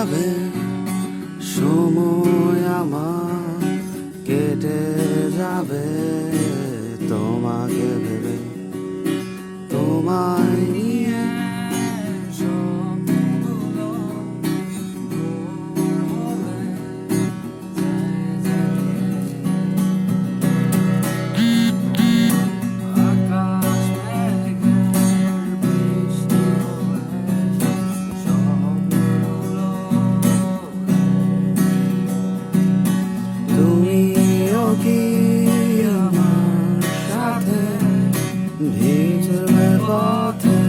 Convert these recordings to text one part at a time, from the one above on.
যাবে, সময় আমার কেটে যাবে তোমাকে ভেবে, তোমায় নিয়ে স্বপ্নগুলো ভোর হলে আকাশ মেঘের বৃষ্টি হলে স্বপ্নগুলো তুমিও কি আমার সাথে ভিজবে পথে,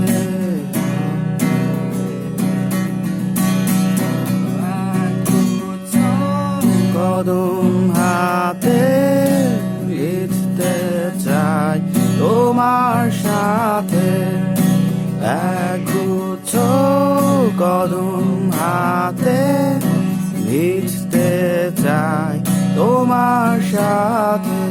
কদম হাতে ভিজতে চাই তোমার সাথে, একগুচ্ছ কদম হাতে ভিজতে চাই তোমার সাথে।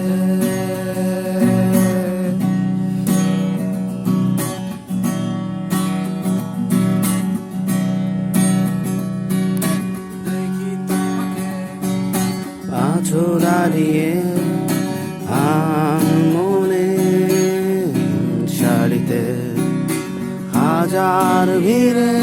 আছো দাঁড়িয়ে মনে শাড়িতে হাজার ভিড়ে,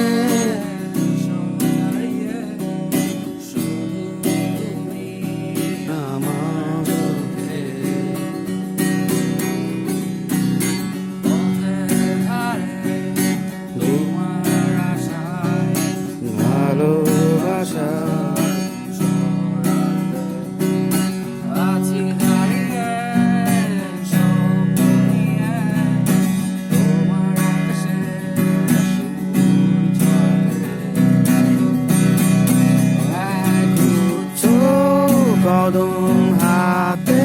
ভালোবাসা কদম হাতে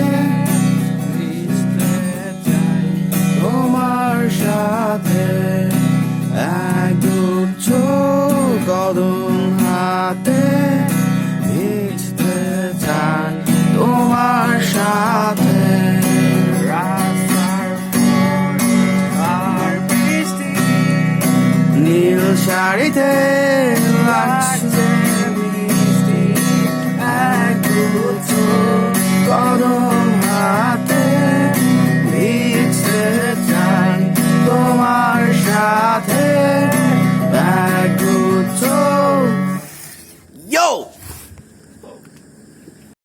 ভিজতে চাই তোমার সাথে, একগুচ্ছ কদম হাতে ভিজতে চাই তোমার সাথে। রাস্তার আর বৃষ্টি নীল শাড়িতে লাগছে বৃষ্টি, একগুচ্ছ